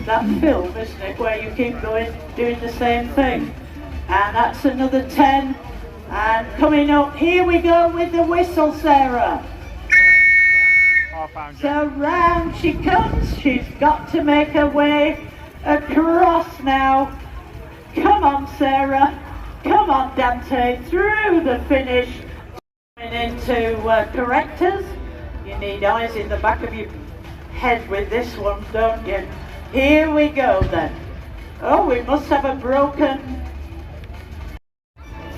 [SPEAKER 11] that film, isn't it, where you keep going, doing the same thing. And that's another 10. And coming up, here we go with the whistle, Sarah. So round she comes. She's got to make her way across now. Come on, Sarah. Come on, Dante, through the finish. Coming into correctors. You need eyes in the back of your head with this one, don't you? Here we go then. Oh, we must have a broken,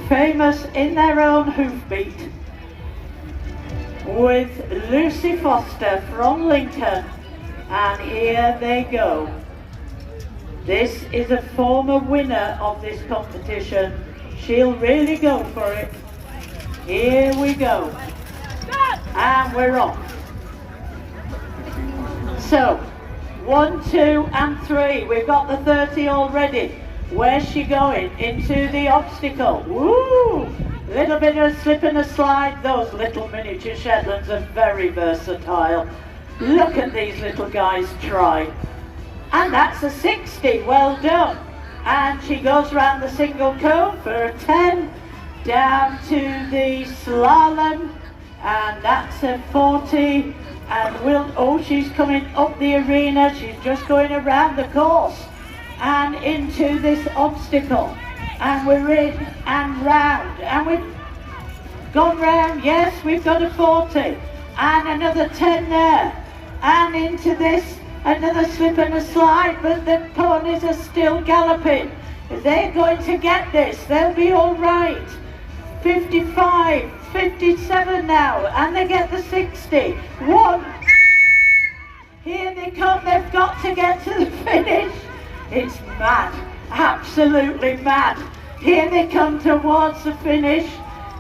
[SPEAKER 11] famous in their own hoofbeat, with Lucy Foster from Lincoln. And here they go. This is a former winner of this competition. She'll really go for it. Here we go. And we're off. So, 1, 2 and 3. We've got the 30 already. Where's she going? Into the obstacle. Woo! Little bit of a slip and a slide. Those little miniature Shetlands are very versatile. Look at these little guys try. And that's a 60. Well done. And she goes around the single cone for a 10, down to the slalom, and that's a 40, and she's coming up the arena. She's just going around the course and into this obstacle, and we're in and round, and we've gone round. Yes, we've got a 40 and another 10 there, and into this. Another slip and a slide, but the ponies are still galloping. They're going to get this. They'll be all right. 55, 57 now, and they get the 60. 1. Here they come. They've got to get to the finish. It's mad. Absolutely mad. Here they come towards the finish,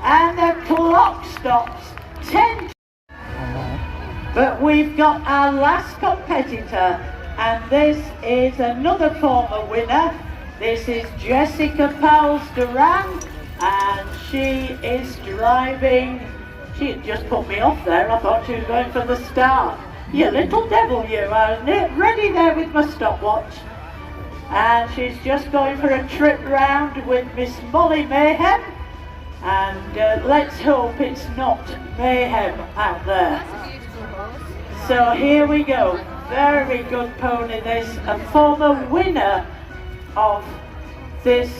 [SPEAKER 11] and the clock stops. 10. But we've got our last competitor, and this is another former winner. This is Jessica Powles-Duran, and she is driving. She just put me off there. I thought she was going for the start. You little devil, you are ready there with my stopwatch. And she's just going for a trip round with Miss Molly Mayhem. And let's hope it's not mayhem out there. So here we go. Very good pony this. A former winner of this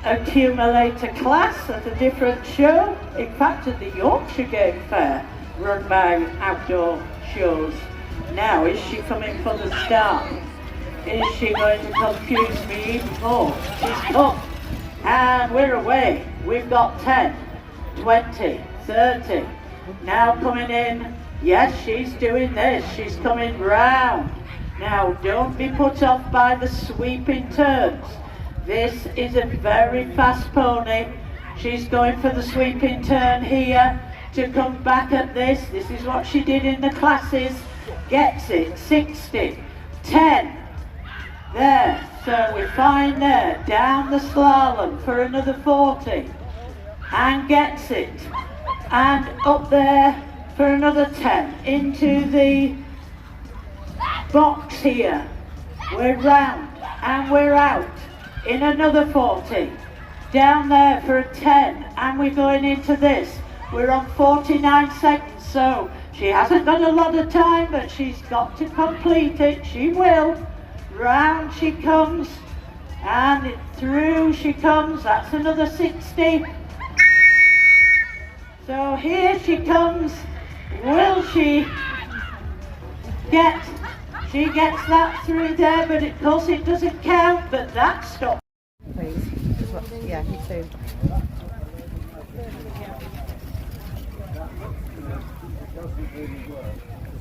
[SPEAKER 11] accumulator class at a different show. In fact, at the Yorkshire Game Fair, run by Outdoor Shows. Now, is she coming for the start? Is she going to confuse me even more? She's come. And we're away. We've got 10, 20, 30. Now coming in. Yes, she's doing this. She's coming round. Now, don't be put off by the sweeping turns. This is a very fast pony. She's going for the sweeping turn here to come back at this. This is what she did in the classes. Gets it. 60, 10. There. So we're fine there. Down the slalom for another 40. And gets it. And up there for another 10. Into the box here. We're round and we're out in another 40. Down there for a 10, and we're going into this. We're on 49 seconds, so she hasn't got a lot of time, but she's got to complete it. She will. Round she comes, and through she comes. That's another 60. So here she comes. Will she get? She gets that through there, but of course it doesn't count, but that stops.
[SPEAKER 5] Please. Yeah, me too.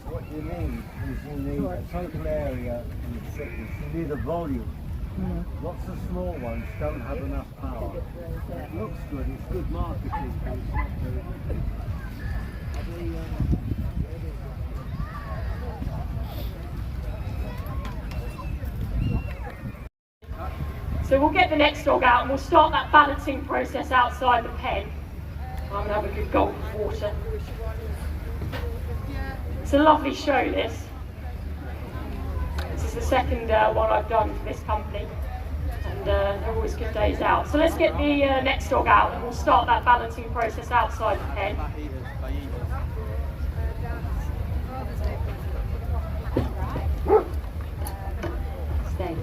[SPEAKER 2] What you need is you need a total area and thickness. You need a volume. Lots of small ones don't have enough power. It looks good, it's good marketing, but it's not very good.
[SPEAKER 9] So we'll get the next dog out and we'll start that balancing process outside the pen. I'm going to have a good gulp of water. It's a lovely show, this. This is the second one I've done for this company. And they're always good days out. So let's get the next dog out and we'll start that balancing process outside the pen. Stay.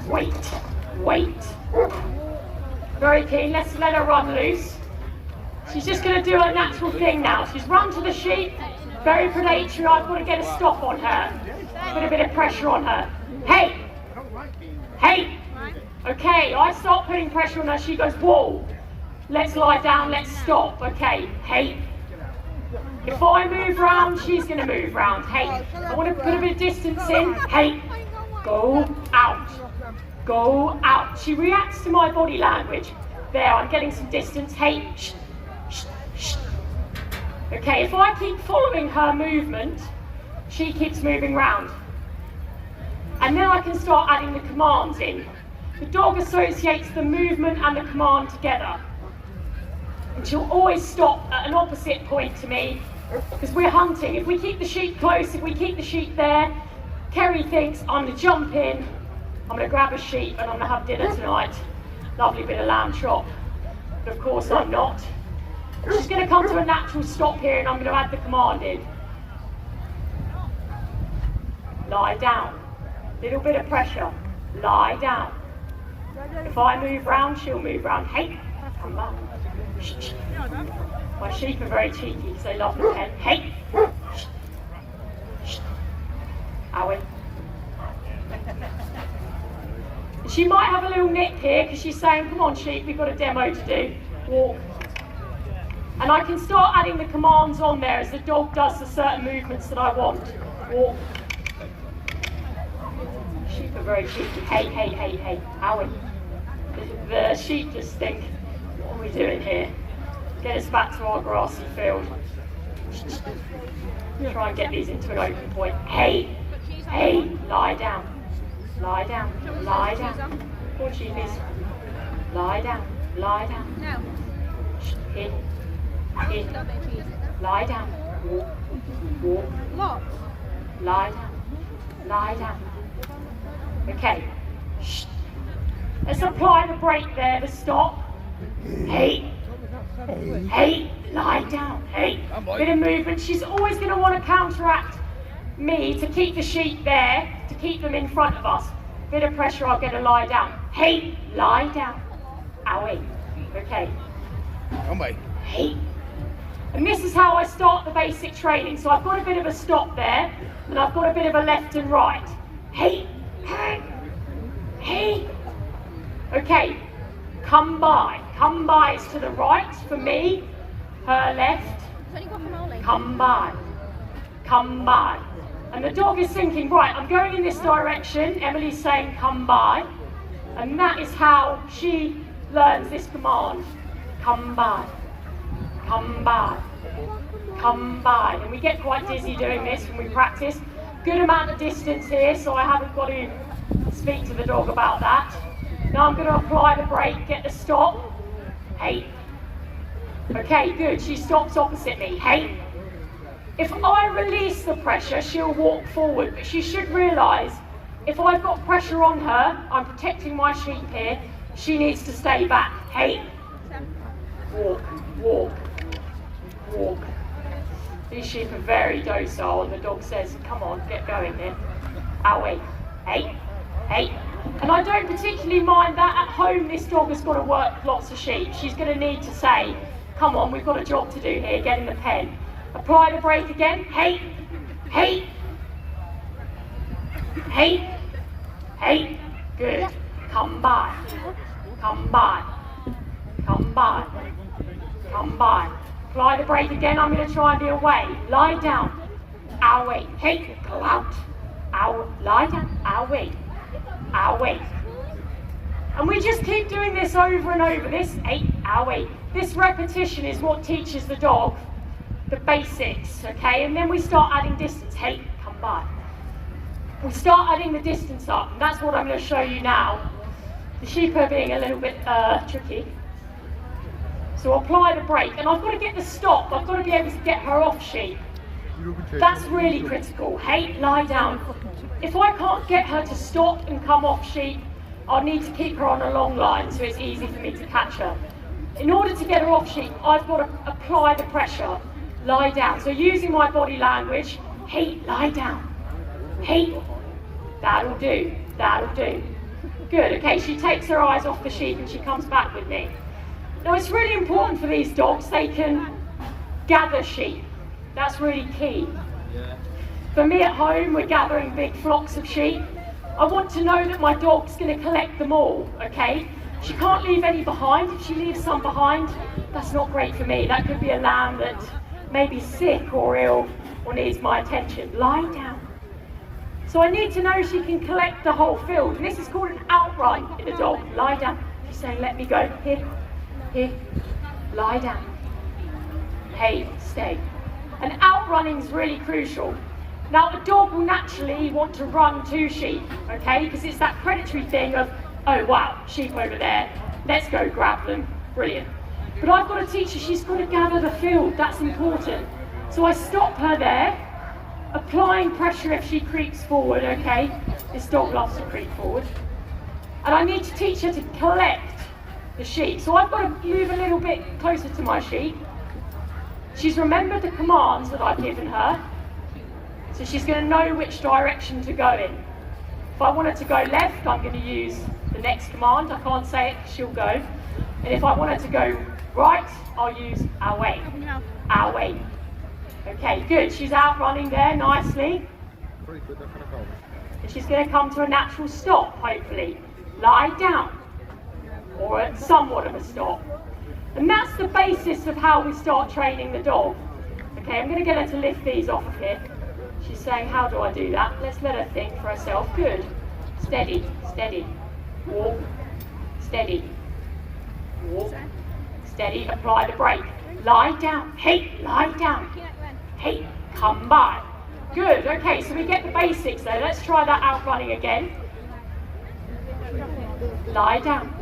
[SPEAKER 9] Wait. Very keen, let's let her run loose. She's just going to do her natural thing now. She's run to the sheep, very predatory. I've got to get a stop on her. Put a bit of pressure on her. Hey! Okay, I start putting pressure on her, she goes, whoa. Let's lie down, let's stop. Okay, hey. If I move round, she's going to move round. Hey, I want to put a bit of distance in. Hey, go out. Go out. She reacts to my body language. There, I'm getting some distance. Hey, shh. Okay, if I keep following her movement, she keeps moving round. And then I can start adding the commands in. The dog associates the movement and the command together. And she'll always stop at an opposite point to me, because we're hunting. If we keep the sheep close, if we keep the sheep there, Kerry thinks I'm going to jump in, I'm going to grab a sheep and I'm going to have dinner tonight. Lovely bit of lamb chop. But of course I'm not. She's going to come to a natural stop here and I'm going to add the command in. Lie down. Little bit of pressure. Lie down. If I move round, she'll move round. Hey, come back. Shh. My sheep are very cheeky because they love the pen. Hey. Shh. Owie. She might have a little nip here because she's saying, come on sheep, we've got a demo to do. Walk. And I can start adding the commands on there as the dog does the certain movements that I want. Walk. Sheep are very cheeky. Hey. Owie. The sheep just think, what are we doing here? get us back to our grassy field. Try and get these into an open point. Hey, hey, lie down. Lie down, lie down. Poor cheapies. Lie down, lie down.
[SPEAKER 4] No.
[SPEAKER 9] In, in. Lie down. Walk, walk.
[SPEAKER 4] What?
[SPEAKER 9] Lie down, lie down. Okay. Shh. Let's apply the brake there to stop. Hey, hey, lie down. Hey, bit of movement. She's always going to want to counteract me to keep the sheep there, to keep them in front of us. Bit of pressure, I'll get her lie down. Hey, lie down. Owie. Okay. Hey. And this is how I start the basic training. So I've got a bit of a stop there, and I've got a bit of a left and right. Hey, hey, hey. Okay, come by. Come by is to the right for me, her left. Come by. Come by. And the dog is thinking, right, I'm going in this direction. Emily's saying, come by. And that is how she learns this command. Come by. Come by. Come by. And we get quite dizzy doing this when we practice. Good amount of distance here, so I haven't got to speak to the dog about that. Now I'm going to apply the brake, get the stop. Hey. Okay, good. She stops opposite me. Hey. If I release the pressure, she'll walk forward, but she should realise if I've got pressure on her, I'm protecting my sheep here, she needs to stay back. Hey. Walk, walk, walk. These sheep are very docile, and the dog says, come on, get going then. Owie. Hey, hey. And I don't particularly mind that. At home, this dog has got to work lots of sheep. She's going to need to say, come on, we've got a job to do here, get in the pen. Apply the brake again. Hey, hey, hey, hey. Good. Come by, come by, come by, come by. Apply the brake again. I'm going to try and be away. Lie down. Owie. Hey, go out. Ow. Lie down. Owie. Owie. And we just keep doing this over and over. This, hey, owie. This repetition is what teaches the dog the basics, okay? And then we start adding distance. Hey, come by. We start adding the distance up, and that's what I'm going to show you now. The sheep are being a little bit tricky. So apply the brake, and I've got to get the stop. I've got to be able to get her off sheep. That's really critical. Hey, lie down. If I can't get her to stop and come off sheep, I'll need to keep her on a long line so it's easy for me to catch her. In order to get her off sheep, I've got to apply the pressure. Lie down. So using my body language, hey, lie down. Hey, that'll do, that'll do. Good, okay, she takes her eyes off the sheep and she comes back with me. Now it's really important for these dogs, they can gather sheep. That's really key. For me at home, we're gathering big flocks of sheep. I want to know that my dog's going to collect them all, okay? She can't leave any behind. If she leaves some behind, that's not great for me. That could be a lamb that may be sick or ill or needs my attention. Lie down. So I need to know she can collect the whole field. And this is called an outrun in a dog. Lie down. She's saying, let me go. Here, here. Lie down. Hey, stay. And outrunning is really crucial. Now, a dog will naturally want to run to sheep, okay? Because it's that predatory thing of, oh wow, sheep over there. Let's go grab them. Brilliant. But I've got to teach her she's got to gather the field. That's important. So I stop her there, applying pressure if she creeps forward, okay? This dog loves to creep forward. And I need to teach her to collect the sheep. So I've got to move a little bit closer to my sheep. She's remembered the commands that I've given her. So she's going to know which direction to go in. If I want her to go left, I'm going to use the next command. I can't say it, she'll go. And if I want her to go right, I'll use our way. Our way. Okay, good. She's out running there nicely. And she's going to come to a natural stop, hopefully. Lie down. Or at somewhat of a stop. And that's the basis of how we start training the dog. Okay, I'm going to get her to lift these off of here. She's saying, how do I do that? Let's let her think for herself. Good. Steady, steady. Walk. Steady. Walk. Steady. Apply the brake. lie down. Hey, lie down. Hey, come by. Good, okay, so we get the basics there. Let's try that out running again. Lie down.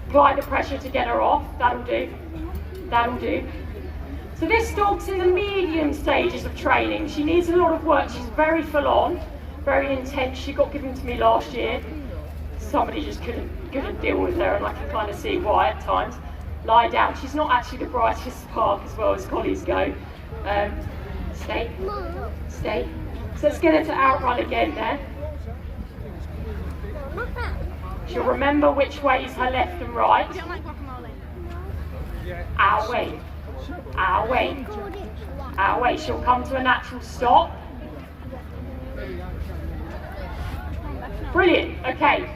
[SPEAKER 9] Apply the pressure to get her off. That'll do. That'll do. So this dog's in the medium stages of training. She needs a lot of work. She's very full on, very intense. She got given to me last year. Somebody just couldn't deal with her, and I can kind of see why at times. Lie down. She's not actually the brightest spark as well as collies go. Stay. Stay. So let's get her to outrun again there. She'll remember which way is her left and right. Our way. Our way. Our way. She'll come to a natural stop. Brilliant. Okay.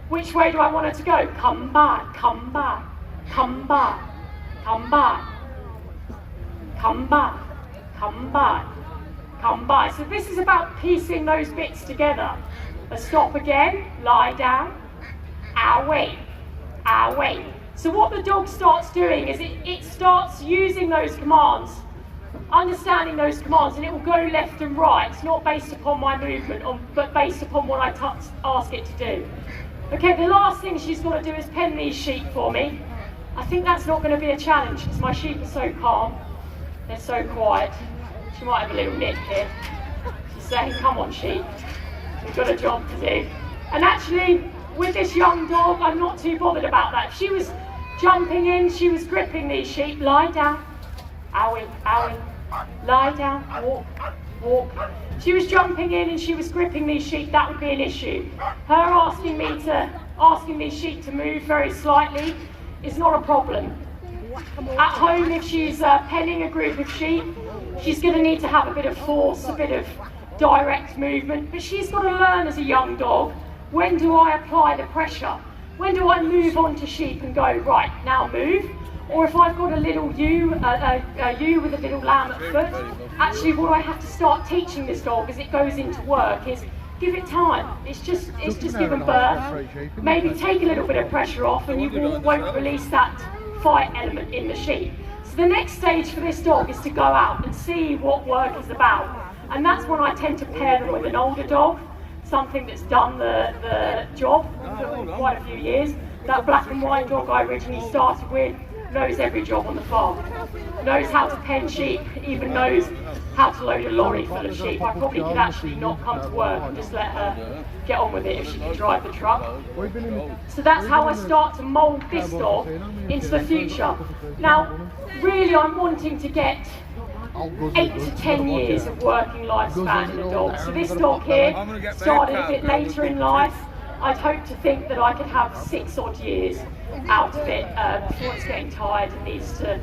[SPEAKER 9] Which way do I want her to go? Come back. Come back. Come back. Come back. Come back. Come back. Come by. So this is about piecing those bits together. A stop again, lie down, our way, our way. So what the dog starts doing is it starts using those commands, understanding those commands, and it will go left and right. It's not based upon my movement, but based upon what I ask it to do. Okay, the last thing she's got to do is pen these sheep for me. I think that's not going to be a challenge because my sheep are so calm, they're so quiet. She might have a little nip here. She's saying, come on sheep, we've got a job to do. And actually, with this young dog, I'm not too bothered about that. She was jumping in, she was gripping these sheep. Lie down, owie, owie, lie down, walk, walk. She was jumping in and she was gripping these sheep, that would be an issue. Her asking these sheep to move very slightly is not a problem. At home, if she's penning a group of sheep, she's going to need to have a bit of force, a bit of direct movement, but she's got to learn as a young dog, when do I apply the pressure? When do I move on to sheep and go, right, now move? Or if I've got a little ewe with a little lamb at foot, actually what I have to start teaching this dog as it goes into work is give it time. It's just given birth. Maybe take a little bit of pressure off and you won't release that fight element in the sheep. So the next stage for this dog is to go out and see what work is about. And that's when I tend to pair them with an older dog, something that's done the job for quite a few years. That black and white dog I originally started with knows every job on the farm, knows how to pen sheep, even knows how to load a lorry full of sheep. I probably could actually not come to work and just let her get on with it if she can drive the truck. So that's how I start to mould this dog into the future. Now, really I'm wanting to get 8 to 10 years of working lifespan in a dog. So this dog here started a bit later in life. I'd hope to think that I could have 6 odd years out of it before it's getting tired and needs to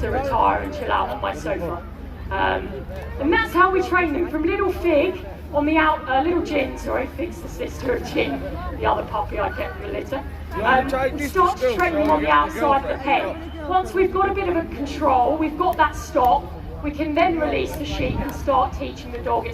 [SPEAKER 9] retire and chill out on my sofa. And that's how we train them, from little Fig on the little Gin, sorry, Fig's the sister of Gin, the other puppy I kept for the litter. We start to train them on the outside of the pen. Once we've got a bit of a control, we've got that stop, we can then release the sheep and start teaching the dog its